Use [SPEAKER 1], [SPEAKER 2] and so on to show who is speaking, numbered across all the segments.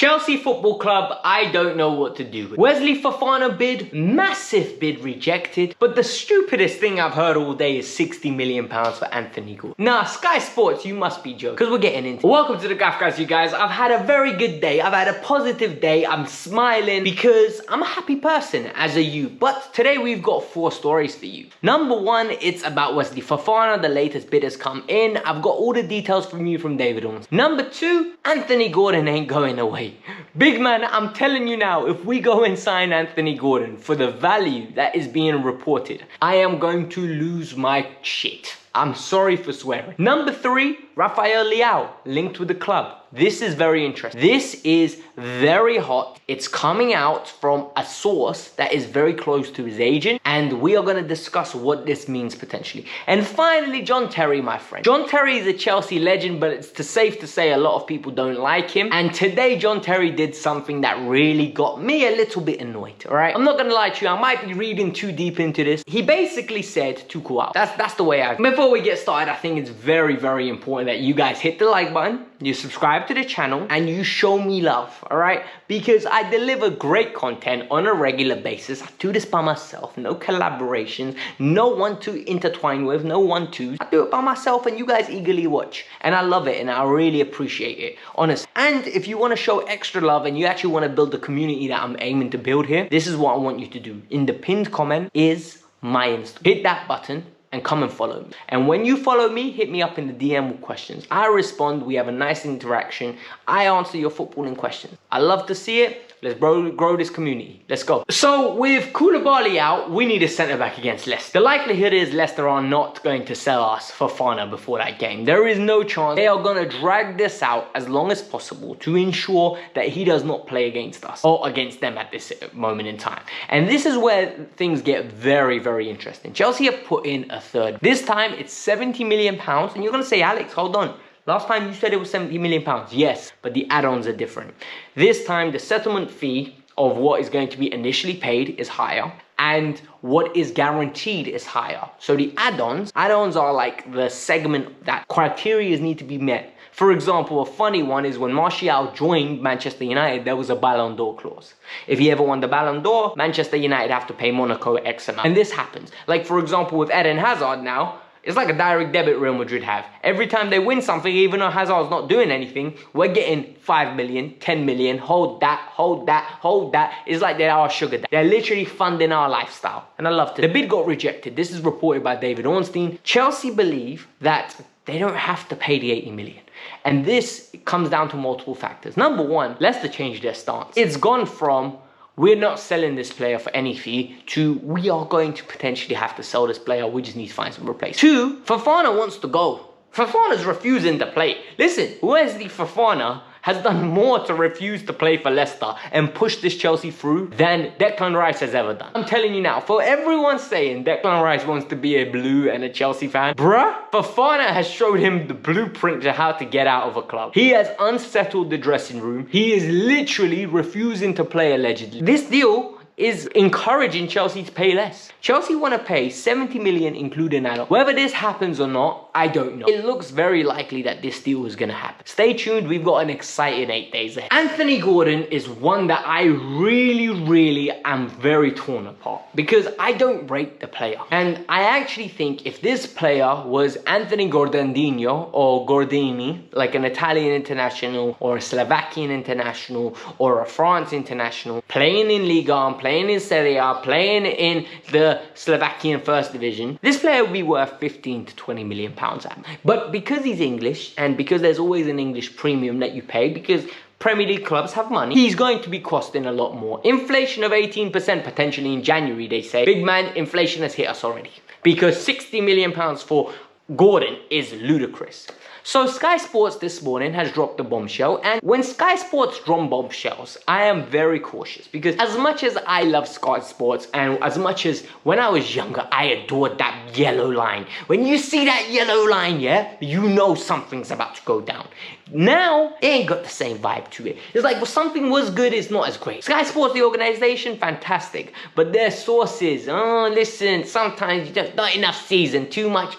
[SPEAKER 1] Chelsea Football Club, I don't know what to do with. Wesley Fofana bid, massive bid rejected. But the stupidest thing I've heard all day is £60 million for Anthony Gordon. Nah, Sky Sports, you must be joking. Because we're getting into it. Welcome to the Kavkas View, guys. I've had a very good day. I've had a positive day. I'm smiling because I'm a happy person as a you. But today we've got 4 stories for you. Number 1, it's about Wesley Fofana. The latest bid has come in. I've got all the details from you from David Orns. Number 2, Anthony Gordon ain't going away. Big man, I'm telling you now, if we go and sign Anthony Gordon for the value that is being reported, I am going to lose my shit. I'm sorry for swearing. Number 3, Rafael Leao, linked with the club. This is very interesting. This is very hot. It's coming out from a source that is very close to his agent, and we are going to discuss what this means potentially. And finally, John Terry, my friend. John Terry is a Chelsea legend, but it's safe to say a lot of people don't like him. And today, John Terry did something that really got me a little bit annoyed, all right? I'm not going to lie to you. I might be reading too deep into this. He basically said to go out. That's the way I... Before we get started, I think it's very, very important that you guys hit the like button, you subscribe to the channel, and you show me love, all right? Because I deliver great content on a regular basis. I do this by myself, no collaborations, no one to intertwine with, no one to. I do it by myself and you guys eagerly watch. And I love it and I really appreciate it, honestly. And if you want to show extra love and you actually want to build the community that I'm aiming to build here, this is what I want you to do. In the pinned comment is my Insta. Hit that button and come and follow me. And when you follow me, hit me up in the DM with questions. I respond, we have a nice interaction. I answer your footballing questions. I love to see it. Let's grow this community. Let's go. So with Koulibaly out, we need a centre-back against Leicester. The likelihood is Leicester are not going to sell us Fofana before that game. There is no chance. They are going to drag this out as long as possible to ensure that he does not play against us or against them at this moment in time. And this is where things get very, very interesting. Chelsea have put in a third. This time it's £70 million. And you're going to say, Alex, hold on. Last time you said it was £70 million. Yes, but the add-ons are different. This time, the settlement fee of what is going to be initially paid is higher, and what is guaranteed is higher. So the add-ons are like the segment that criteria need to be met. For example, a funny one is when Martial joined Manchester United, there was a Ballon d'Or clause. If he ever won the Ballon d'Or, Manchester United have to pay Monaco X amount. And this happens. Like, for example, with Eden Hazard now, it's like a direct debit Real Madrid have. Every time they win something, even though Hazard's not doing anything, we're getting 5 million, 10 million, hold that, hold that, hold that. It's like they're our sugar daddy. They're literally funding our lifestyle. And I loved it. The bid got rejected. This is reported by David Ornstein. Chelsea believe that they don't have to pay the 80 million. And this comes down to multiple factors. Number 1, Leicester changed their stance. It's gone from, we're not selling this player for any fee, to we are going to potentially have to sell this player. We just need to find some replacement. 2, Fofana wants to go. Fofana's refusing to play. Listen, Wesley Fofana has done more to refuse to play for Leicester and push this Chelsea through than Declan Rice has ever done. I'm telling you now, for everyone saying Declan Rice wants to be a blue and a Chelsea fan, bruh, Fofana has showed him the blueprint to how to get out of a club. He has unsettled the dressing room. He is literally refusing to play allegedly. This deal is encouraging Chelsea to pay less. Chelsea want to pay 70 million including add-on. Whether this happens or not, I don't know. It looks very likely that this deal is going to happen. Stay tuned, we've got an exciting 8 days ahead. Anthony Gordon is one that I really am very torn apart because I don't rate the player. And I actually think if this player was Anthony Gordandinho or Gordini, like an Italian international or a Slovakian international or a France international, playing in Liga and playing in Serie A, playing in the Slovakian first division, this player would be worth 15 to 20 million pounds at. But because he's English and because there's always an English premium that you pay because Premier League clubs have money, he's going to be costing a lot more. Inflation of 18% potentially in January, they say. Big man, inflation has hit us already because 60 million pounds for Gordon is ludicrous. So Sky Sports this morning has dropped a bombshell, and when Sky Sports drop bombshells, I am very cautious because as much as I love Sky Sports and as much as when I was younger, I adored that yellow line. When you see that yellow line, yeah, you know something's about to go down. Now, it ain't got the same vibe to it. It's like, well, something was good, it's not as great. Sky Sports, the organization, fantastic. But their sources, oh, listen, sometimes you just not enough season, too much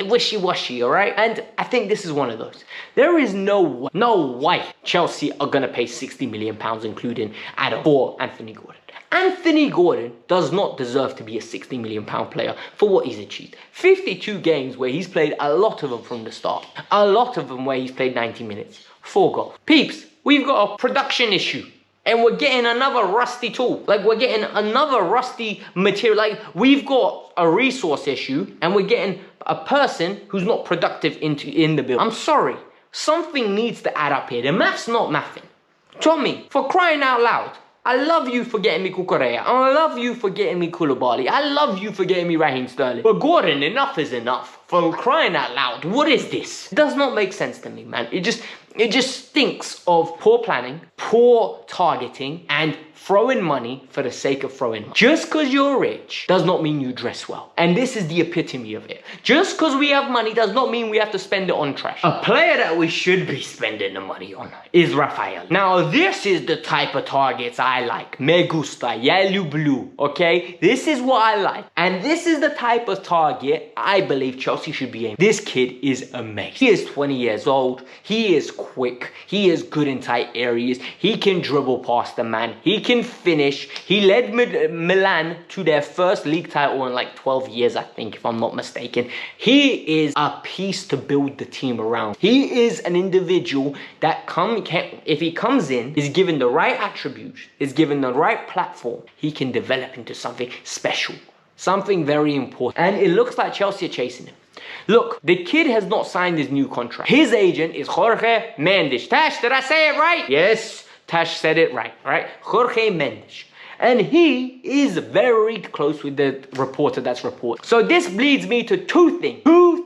[SPEAKER 1] wishy-washy, all right? And I think think this is one of those. There is no way Chelsea are going to pay £60 million, including add-on, for Anthony Gordon. Anthony Gordon does not deserve to be a £60 million player for what he's achieved. 52 games where he's played, a lot of them from the start. A lot of them where he's played 90 minutes. 4 goals. Peeps, we've got a production issue. And we're getting another rusty tool. Like, we're getting another rusty material. Like, we've got a resource issue and we're getting a person who's not productive in the build. I'm sorry. Something needs to add up here. The math's not mathing. Tommy, for crying out loud, I love you for getting me Kukurea. I love you for getting me Koulibaly. I love you for getting me Raheem Sterling. But Gordon, enough is enough. For crying out loud, what is this? It does not make sense to me, man. It just stinks of poor planning, poor targeting, and throwing money for the sake of throwing money. Just because you're rich does not mean you dress well. And this is the epitome of it. Just because we have money does not mean we have to spend it on trash. A player that we should be spending the money on is Rafael. Now, this is the type of targets I like. Me gusta, yellow blue, okay? This is what I like. And this is the type of target I believe Chelsea should be aiming. This kid is amazing. He is 20 years old. He is quick. He is good in tight areas. He can dribble past the man. He can finish. He led Milan to their first league title in like 12 years, I think, if I'm not mistaken. He is a piece to build the team around. He is an individual that if he comes in, is given the right attributes, is given the right platform, he can develop into something special, something very important. And it looks like Chelsea are chasing him. Look, the kid has not signed his new contract. His agent is Jorge Mendes. Tash, did I say it right? Yes. Tash said it right? Jorge Mendes. And he is very close with the reporter that's reporting. So this leads me to two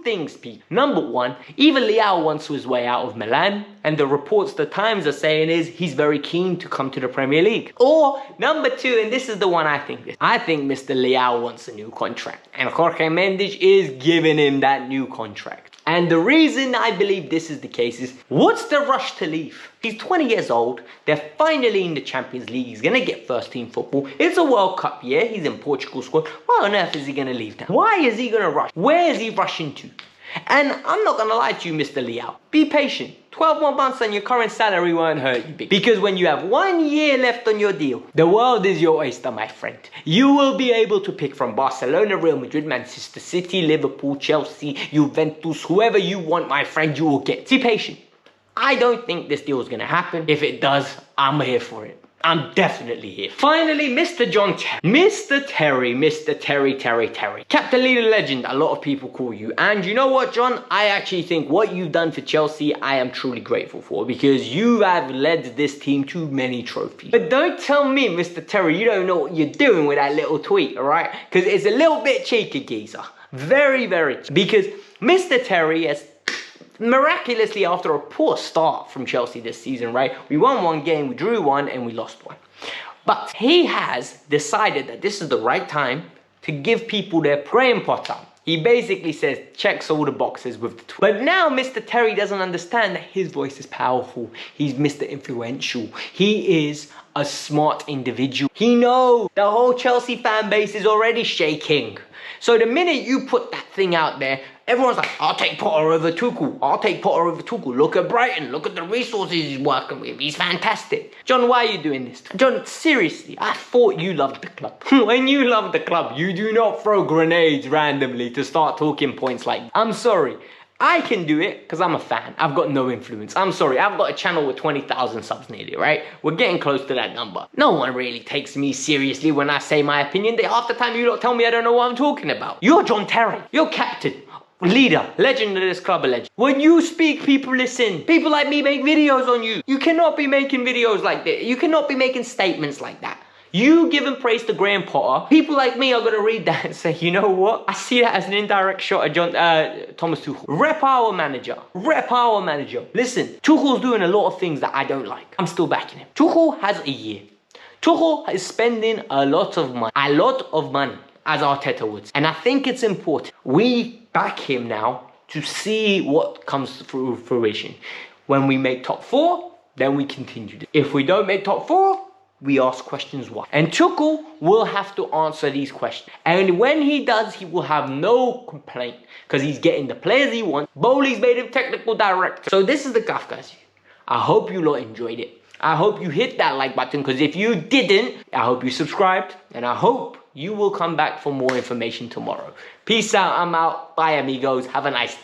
[SPEAKER 1] things, Pete. Number one, either Leao wants his way out of Milan, and the reports the Times are saying is he's very keen to come to the Premier League. Or number two, and this is the one I think Mr. Leao wants a new contract, and Jorge Mendes is giving him that new contract. And the reason I believe this is the case is, what's the rush to leave? He's 20 years old. They're finally in the Champions League. He's going to get first team football. It's a World Cup year. He's in Portugal squad. Why on earth is he going to leave now? Why is he going to rush? Where is he rushing to? And I'm not going to lie to you, Mr. Leao. Be patient. 12 more months and your current salary won't hurt you big. Because when you have 1 year left on your deal, the world is your oyster, my friend. You will be able to pick from Barcelona, Real Madrid, Manchester City, Liverpool, Chelsea, Juventus, whoever you want, my friend, you will get. Be patient. I don't think this deal is going to happen. If it does, I'm here for it. I'm definitely here. Finally, Mr. John Terry. Mr. Terry. Captain, leader, legend, a lot of people call you. And you know what, John? I actually think what you've done for Chelsea, I am truly grateful for, because you have led this team to many trophies. But don't tell me, Mr. Terry, you don't know what you're doing with that little tweet, all right? Because it's a little bit cheeky, geezer. Very, very. Because Mr. Terry has miraculously, after a poor start from Chelsea this season, right? We won 1 game, we drew 1, and we lost 1. But he has decided that this is the right time to give people their Graham Potter. He basically says, checks all the boxes with the tweet. But now Mr. Terry doesn't understand that his voice is powerful. He's Mr. Influential. He is a smart individual. He knows the whole Chelsea fan base is already shaking. So the minute you put that thing out there, everyone's like, I'll take Potter over Tuchel. I'll take Potter over Tuchel. Look at Brighton. Look at the resources he's working with. He's fantastic. John, why are you doing this? John, seriously, I thought you loved the club. When you love the club, you do not throw grenades randomly to start talking points like that. I'm sorry. I can do it because I'm a fan. I've got no influence. I'm sorry. I've got a channel with 20,000 subs nearly, right? We're getting close to that number. No one really takes me seriously when I say my opinion. Half the time you don't tell me I don't know what I'm talking about. You're John Terry. You're captain, leader, legend of this club, a legend. When you speak, people listen. People like me make videos on you. You cannot be making videos like this. You cannot be making statements like that. You giving praise to Graham Potter, people like me are going to read that and say, you know what? I see that as an indirect shot at Thomas Tuchel. Rep our manager. Rep our manager. Listen, Tuchel's doing a lot of things that I don't like. I'm still backing him. Tuchel has a year. Tuchel is spending a lot of money. As Arteta would. And I think it's important we back him now to see what comes through fruition. When we make top 4, then we continue. If we don't make top 4, we ask questions why. And Tuchel will have to answer these questions. And when he does, he will have no complaint because he's getting the players he wants. Bowley's made him technical director. So this is the Kavkas View. I hope you lot enjoyed it. I hope you hit that like button, because if you didn't, I hope you subscribed. And I hope you will come back for more information tomorrow. Peace out. I'm out. Bye, amigos. Have a nice day.